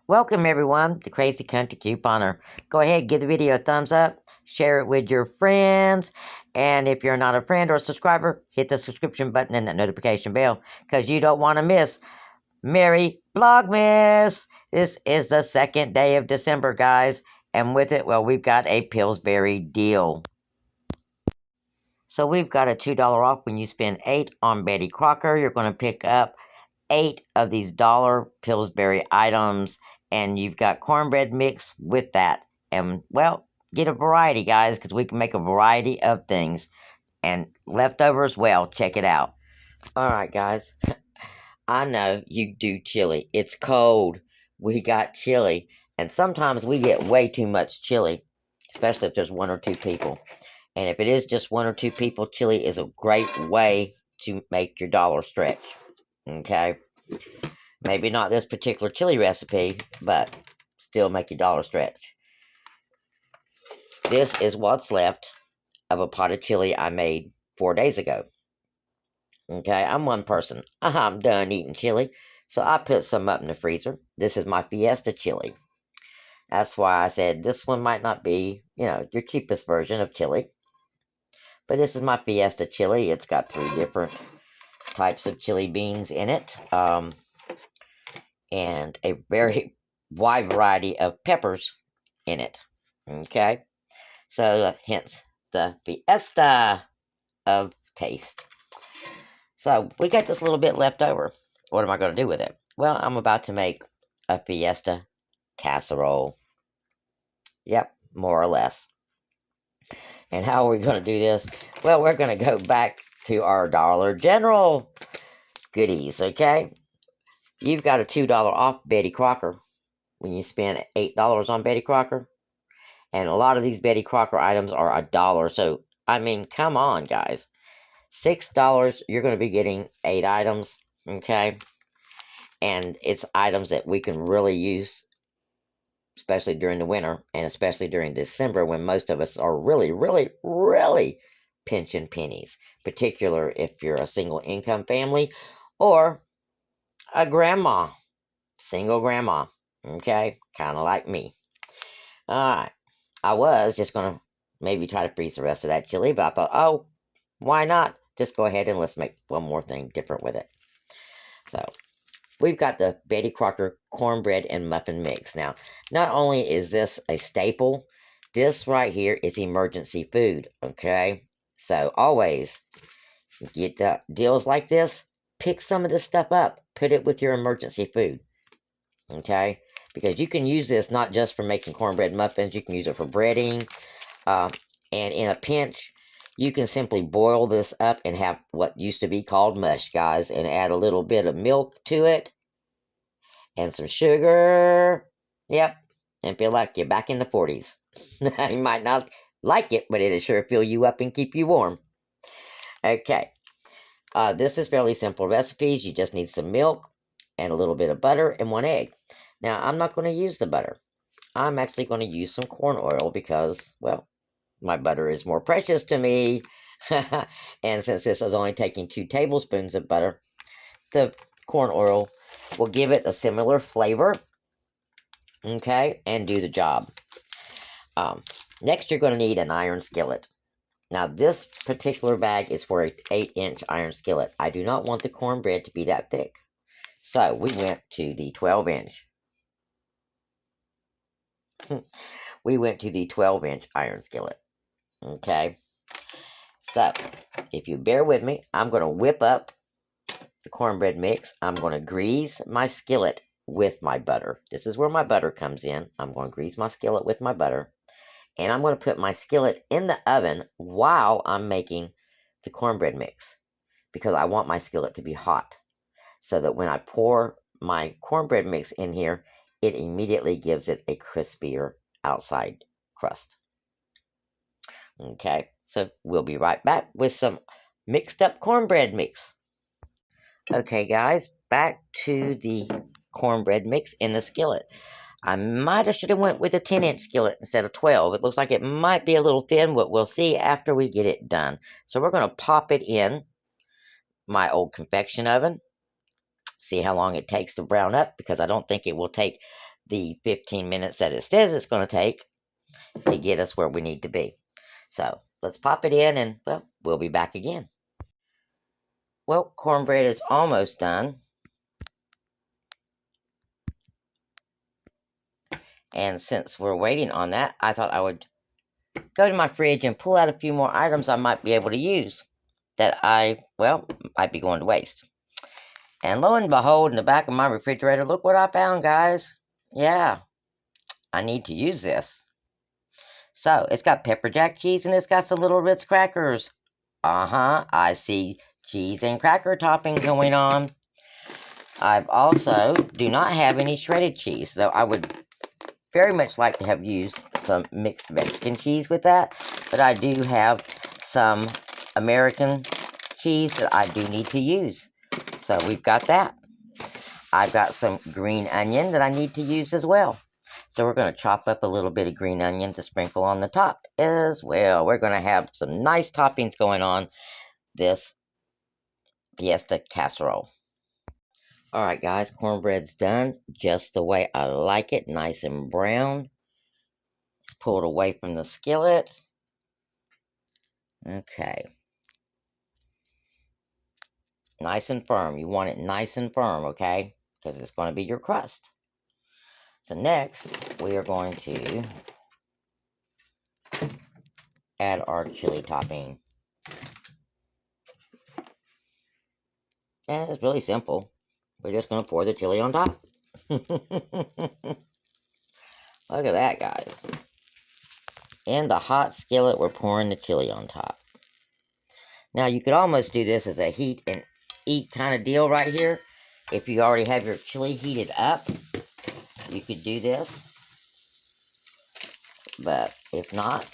Welcome everyone to Crazeecountre Couponer. Go ahead, give the video a thumbs up, share it with your friends, and if you're not a friend or a subscriber, hit the subscription button and that notification bell because you don't want to miss Merry Vlogmas. This is the second day of December, guys, and with it, well, we've got a Pillsbury deal. So we've got a $2 off when you spend 8 on Betty Crocker. You're going to pick up 8 of these dollar Pillsbury items, and you've got cornbread mix with that. And, well, get a variety, guys, because we can make a variety of things. And leftovers, well, check it out. All right, guys. I know you do chili. It's cold. We got chili. And sometimes we get way too much chili, especially if there's one or two people. And if it is just one or two people, chili is a great way to make your dollar stretch. Okay? Maybe not this particular chili recipe, but still make your dollar stretch. This is what's left of a pot of chili I made 4 days ago. Okay, I'm one person. I'm done eating chili, so I put some up in the freezer. This is my Fiesta chili. That's why I said this one might not be, your cheapest version of chili. But this is my Fiesta chili. It's got 3 different types of chili beans in it. And a very wide variety of peppers in it. Okay, so hence the fiesta of taste. So we got this little bit left over. What am I going to do with it? Well, I'm about to make a fiesta casserole. Yep, more or less. And how are we going to do this? Well, we're going to go back to our Dollar General goodies, okay? You've got a $2 off Betty Crocker when you spend $8 on Betty Crocker. And a lot of these Betty Crocker items are $1. So, I mean, come on, guys. $6, you're going to be getting 8 items, okay? And it's items that we can really use, especially during the winter, and especially during December when most of us are really, really, really pinching pennies. Particular if you're a single income family or a grandma, single grandma, okay? Kind of like me. Alright, I was just going to maybe try to freeze the rest of that chili, but I thought, oh, why not? Just go ahead and let's make one more thing different with it. So, we've got the Betty Crocker cornbread and muffin mix. Now, not only is this a staple, this right here is emergency food, okay? So, always get deals like this, pick some of this stuff up, put it with your emergency food, okay? Because you can use this not just for making cornbread muffins, you can use it for breading, and in a pinch, you can simply boil this up and have what used to be called mush, guys, and add a little bit of milk to it and some sugar. Yep, and feel like you're back in the 40s. You might not like it, but it'll sure fill you up and keep you warm. Okay, this is fairly simple recipes. You just need some milk and a little bit of butter and 1 egg. Now, I'm not going to use the butter. I'm actually going to use some corn oil because, well, my butter is more precious to me. And since this is only taking 2 tablespoons of butter, the corn oil will give it a similar flavor. Okay, and do the job. Next, you're going to need an iron skillet. Now, this particular bag is for an 8-inch iron skillet. I do not want the cornbread to be that thick. So, we went to the 12-inch. We went to the 12-inch iron skillet. Okay, so if you bear with me, I'm going to whip up the cornbread mix. I'm going to grease my skillet with my butter. This is where my butter comes in. I'm going to grease my skillet with my butter. And I'm going to put my skillet in the oven while I'm making the cornbread mix. Because I want my skillet to be hot. So that when I pour my cornbread mix in here, it immediately gives it a crispier outside crust. Okay, so we'll be right back with some mixed up cornbread mix. Okay, guys, back to the cornbread mix in the skillet. I might have should have went with a 10-inch skillet instead of 12. It looks like it might be a little thin, but we'll see after we get it done. So we're going to pop it in my old convection oven. see how long it takes to brown up, because I don't think it will take the 15 minutes that it says it's going to take to get us where we need to be. So let's pop it in and, well, we'll be back again. Well, cornbread is almost done. And since we're waiting on that, I thought I would go to my fridge and pull out a few more items I might be able to use that might be going to waste. And lo and behold, in the back of my refrigerator, look what I found, guys. Yeah, I need to use this. So, it's got pepper jack cheese and it's got some little Ritz crackers. I see cheese and cracker topping going on. I've also do not have any shredded cheese, though I would very much like to have used some mixed Mexican cheese with that, but I do have some American cheese that I do need to use. So we've got that. I've got some green onion that I need to use as well. So we're going to chop up a little bit of green onion to sprinkle on the top as well. We're going to have some nice toppings going on this fiesta casserole. Alright guys, cornbread's done just the way I like it, nice and brown. It's pulled away from the skillet. Okay. Nice and firm. You want it nice and firm, okay? Because it's going to be your crust. So next, we are going to add our chili topping. And it's really simple. We're just going to pour the chili on top. Look at that, guys. In the hot skillet, we're pouring the chili on top. Now, you could almost do this as a heat and eat kind of deal right here. If you already have your chili heated up, you could do this. But if not,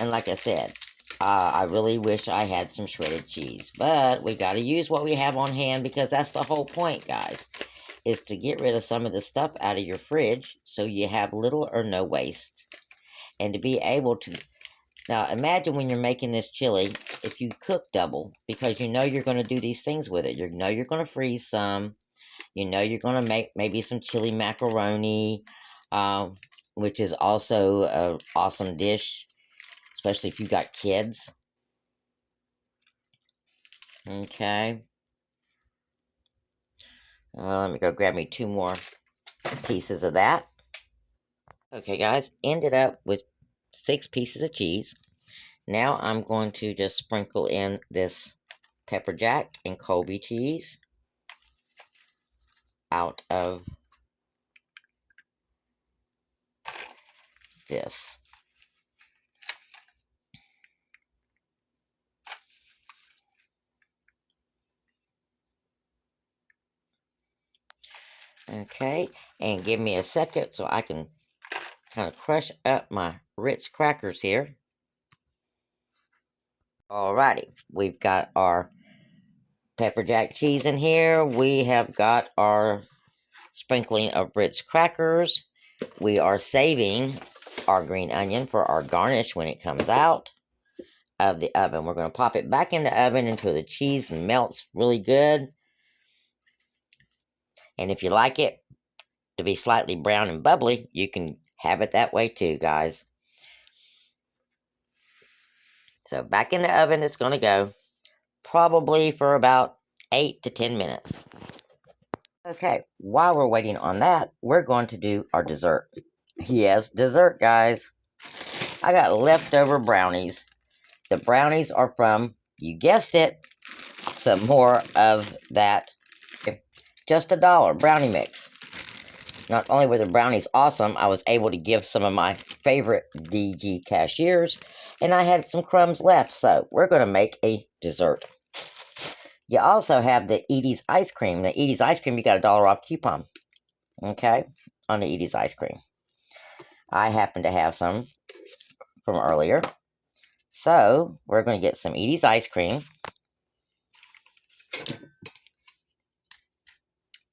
and like I said, I really wish I had some shredded cheese. But we got to use what we have on hand, because that's the whole point, guys, is to get rid of some of the stuff out of your fridge so you have little or no waste. And to be able to... Now, imagine when you're making this chili, if you cook double, because you know you're going to do these things with it. You know you're going to freeze some. You know you're going to make maybe some chili macaroni, which is also an awesome dish, especially if you've got kids. Okay. Let me go grab me 2 more pieces of that. Okay, guys, ended up with 6 pieces of cheese. Now I'm going to just sprinkle in this pepper jack and Colby cheese out of this. Okay, and give me a second so I can kind of crush up my Ritz crackers here. Alrighty, we've got our pepper jack cheese in here. We have got our sprinkling of Ritz crackers. We are saving our green onion for our garnish when it comes out of the oven. We're going to pop it back in the oven until the cheese melts really good. And if you like it to be slightly brown and bubbly, you can have it that way too, guys. So back in the oven it's going to go, probably for about 8 to 10 minutes. Okay, while we're waiting on that, we're going to do our dessert. Yes, dessert, guys. I got leftover brownies. The brownies are from, you guessed it, some more of that just $1 brownie mix. Not only were the brownies awesome, I was able to give some of my favorite DG cashiers, and I had some crumbs left, so we're going to make a dessert. You also have the Edie's ice cream. The Edie's ice cream, you got $1 off coupon, okay, on the Edie's ice cream. I happen to have some from earlier, so we're going to get some Edie's ice cream.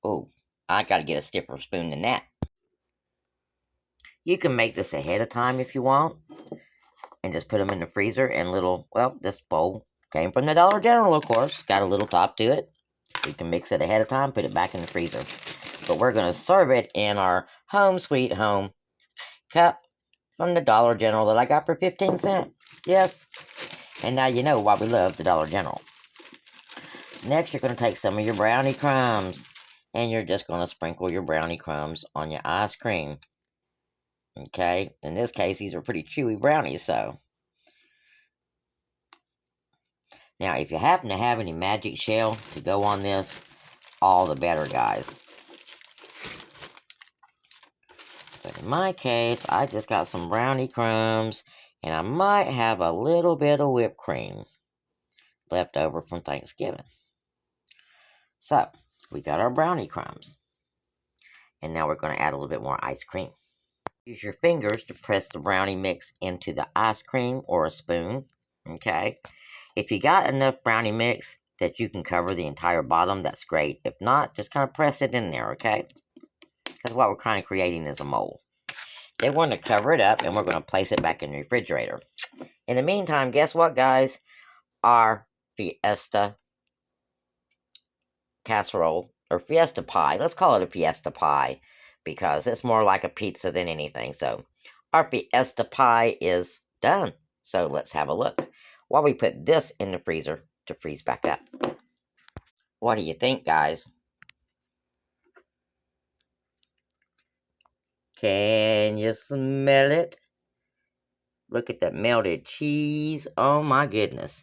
Oh, I got to get a stiffer spoon than that. You can make this ahead of time if you want, and just put them in the freezer in little, well, this bowl came from the Dollar General, of course. Got a little top to it. We can mix it ahead of time, put it back in the freezer. But we're going to serve it in our home sweet home cup from the Dollar General that I got for 15 cents. Yes. And now you know why we love the Dollar General. So next you're going to take some of your brownie crumbs. And you're just going to sprinkle your brownie crumbs on your ice cream. Okay? In this case, these are pretty chewy brownies, so. Now, if you happen to have any magic shell to go on this, all the better, guys. But in my case, I just got some brownie crumbs, and I might have a little bit of whipped cream left over from Thanksgiving. So, we got our brownie crumbs. And now we're going to add a little bit more ice cream. Use your fingers to press the brownie mix into the ice cream or a spoon. Okay? If you got enough brownie mix that you can cover the entire bottom, that's great. If not, just kind of press it in there, okay? Because what we're kind of creating is a mold. Then we're going to cover it up and we're going to place it back in the refrigerator. In the meantime, guess what, guys? Our fiesta casserole, or fiesta pie. Let's call it a fiesta pie because it's more like a pizza than anything. So our fiesta pie is done. So let's have a look while we put this in the freezer to freeze back up. What do you think, guys? Can you smell it? Look at that melted cheese. Oh my goodness.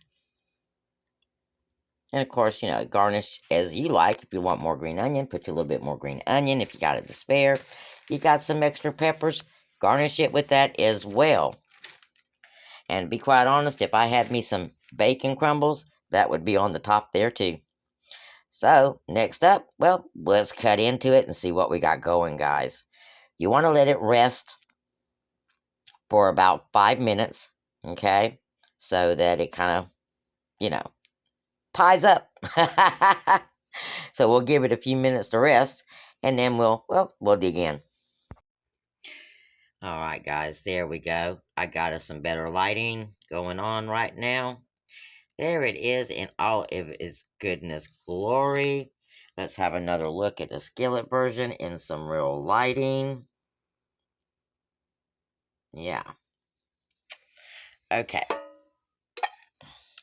And of course, you know, garnish as you like. If you want more green onion, put a little bit more green onion. If you got it to spare, you got some extra peppers, garnish it with that as well. And to be quite honest, if I had me some bacon crumbles, that would be on the top there too. So, next up, well, let's cut into it and see what we got going, guys. You want to let it rest for about 5 minutes, okay? So that it kind of, you know, pies up. So we'll give it a few minutes to rest, and then we'll dig in. All right, guys, there we go. I got us some better lighting going on right now. There it is in all of its goodness glory. Let's have another look at the skillet version in some real lighting. Yeah. Okay.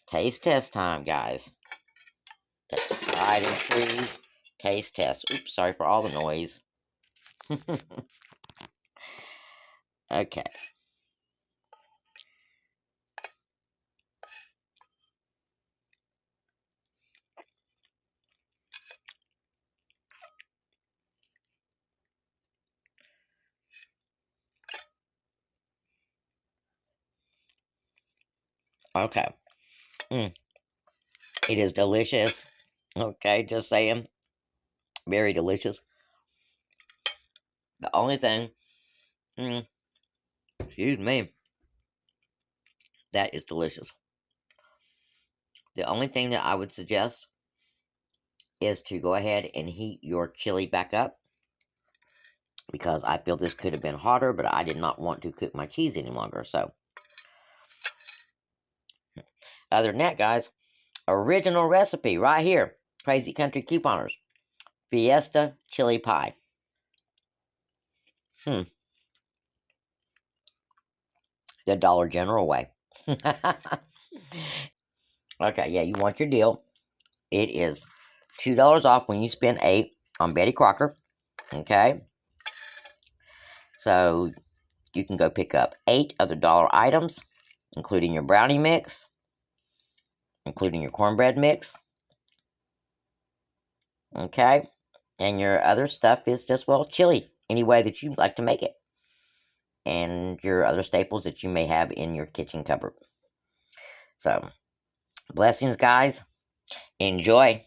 Taste test time, guys. Tried and true taste test. Oops, sorry for all the noise. Okay. Okay. Mm, it is delicious. Okay, just saying. Very delicious. The only thing, excuse me, that is delicious. The only thing that I would suggest is to go ahead and heat your chili back up, because I feel this could have been hotter, but I did not want to cook my cheese any longer. So, other than that, guys, original recipe right here. Crazeecountre couponers. Fiesta chili pie. The Dollar General way. Okay, yeah, you want your deal. It is $2 off when you spend $8 on Betty Crocker. Okay? So, you can go pick up 8 of the dollar items, including your brownie mix, including your cornbread mix. Okay? And your other stuff is just, well, chili, any way that you like to make it. And your other staples that you may have in your kitchen cupboard. So, blessings, guys. Enjoy.